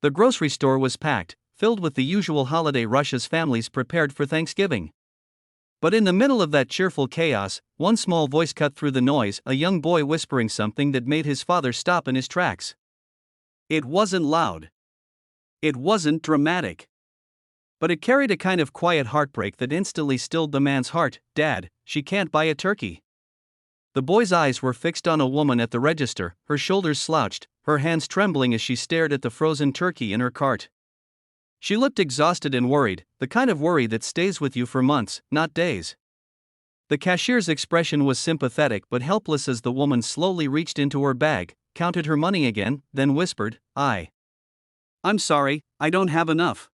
The grocery store was packed, filled with the usual holiday rush as families prepared for Thanksgiving. But in the middle of that cheerful chaos, one small voice cut through the noise, a young boy whispering something that made his father stop in his tracks. It wasn't loud. It wasn't dramatic. But it carried a kind of quiet heartbreak that instantly stilled the man's heart. "Dad, she can't buy a turkey." The boy's eyes were fixed on a woman at the register, her shoulders slouched, her hands trembling as she stared at the frozen turkey in her cart. She looked exhausted and worried, the kind of worry that stays with you for months, not days. The cashier's expression was sympathetic but helpless as the woman slowly reached into her bag, counted her money again, then whispered, "I'm sorry, I don't have enough."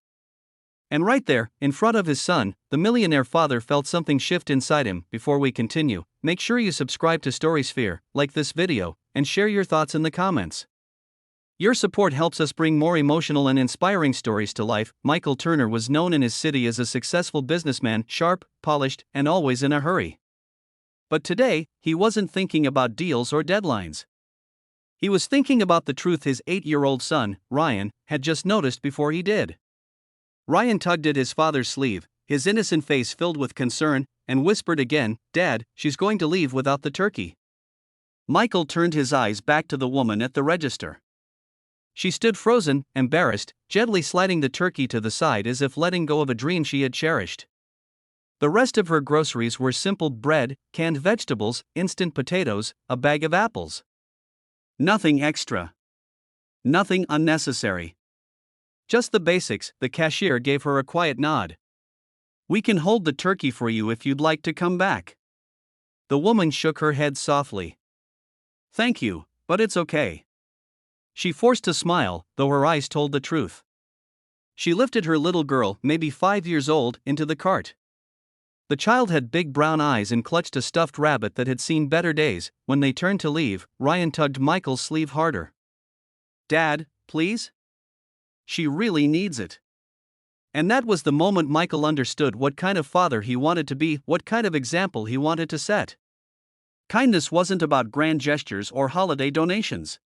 And right there, in front of his son, the millionaire father felt something shift inside him. Before we continue, make sure you subscribe to Storysphere, like this video, and share your thoughts in the comments. Your support helps us bring more emotional and inspiring stories to life. Michael Turner was known in his city as a successful businessman, sharp, polished, and always in a hurry. But today, he wasn't thinking about deals or deadlines. He was thinking about the truth his 8-year-old son, Ryan, had just noticed before he did. Ryan tugged at his father's sleeve, his innocent face filled with concern, and whispered again, "Dad, she's going to leave without the turkey." Michael turned his eyes back to the woman at the register. She stood frozen, embarrassed, gently sliding the turkey to the side as if letting go of a dream she had cherished. The rest of her groceries were simple bread, canned vegetables, instant potatoes, a bag of apples. Nothing extra. Nothing unnecessary. Just the basics. The cashier gave her a quiet nod. "We can hold the turkey for you if you'd like to come back." The woman shook her head softly. "Thank you, but it's okay." She forced a smile, though her eyes told the truth. She lifted her little girl, maybe 5 years old, into the cart. The child had big brown eyes and clutched a stuffed rabbit that had seen better days. When they turned to leave, Ryan tugged Michael's sleeve harder. "Dad, please? She really needs it." And that was the moment Michael understood what kind of father he wanted to be, what kind of example he wanted to set. Kindness wasn't about grand gestures or holiday donations.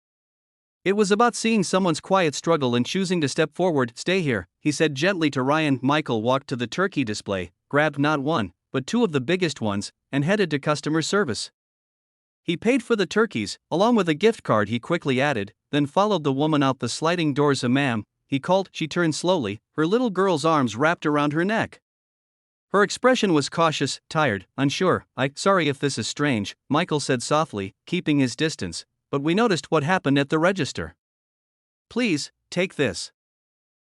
It was about seeing someone's quiet struggle and choosing to step forward. "Stay here," he said gently to Ryan. Michael walked to the turkey display, grabbed not one, but 2 of the biggest ones, and headed to customer service. He paid for the turkeys, along with a gift card he quickly added, then followed the woman out the sliding doors. "Ma'am," he called. She turned slowly, her little girl's arms wrapped around her neck. Her expression was cautious, tired, unsure. "Sorry if this is strange," Michael said softly, keeping his distance, "but we noticed what happened at the register. Please, take this."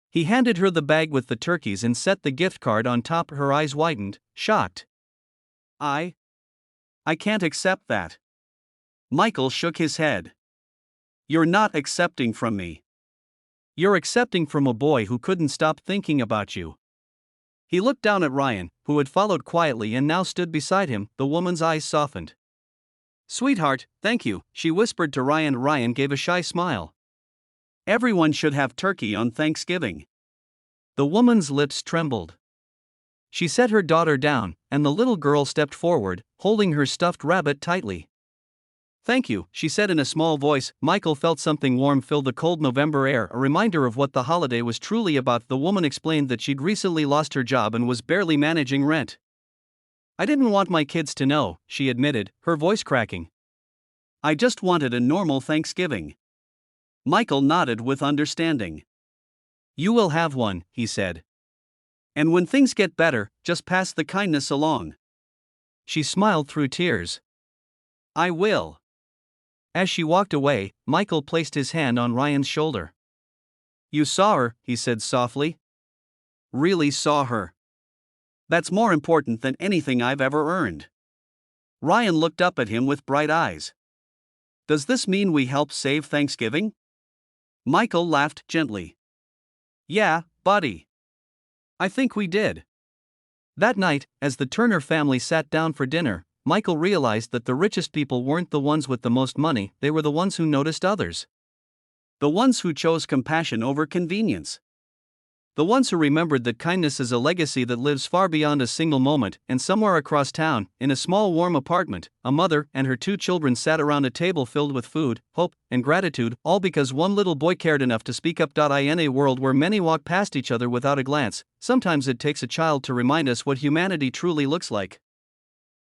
He handed her the bag with the turkeys and set the gift card on top. Her eyes widened, shocked. I can't accept that." Michael shook his head. "You're not accepting from me. You're accepting from a boy who couldn't stop thinking about you." He looked down at Ryan, who had followed quietly and now stood beside him. The woman's eyes softened. "Sweetheart, thank you," she whispered to Ryan. Ryan gave a shy smile. "Everyone should have turkey on Thanksgiving." The woman's lips trembled. She set her daughter down, and the little girl stepped forward, holding her stuffed rabbit tightly. "Thank you," she said in a small voice. Michael felt something warm fill the cold November air, a reminder of what the holiday was truly about. The woman explained that she'd recently lost her job and was barely managing rent. "I didn't want my kids to know," she admitted, her voice cracking. "I just wanted a normal Thanksgiving." Michael nodded with understanding. "You will have one," he said. "And when things get better, just pass the kindness along." She smiled through tears. "I will." As she walked away, Michael placed his hand on Ryan's shoulder. "You saw her," he said softly. "Really saw her. That's more important than anything I've ever earned." Ryan looked up at him with bright eyes. "Does this mean we help save Thanksgiving?" Michael laughed gently. "Yeah, buddy. I think we did." That night, as the Turner family sat down for dinner, Michael realized that the richest people weren't the ones with the most money, they were the ones who noticed others. The ones who chose compassion over convenience. The ones who remembered that kindness is a legacy that lives far beyond a single moment, and somewhere across town, in a small warm apartment, a mother and her two children sat around a table filled with food, hope, and gratitude, all because one little boy cared enough to speak up. In a world where many walk past each other without a glance, sometimes it takes a child to remind us what humanity truly looks like.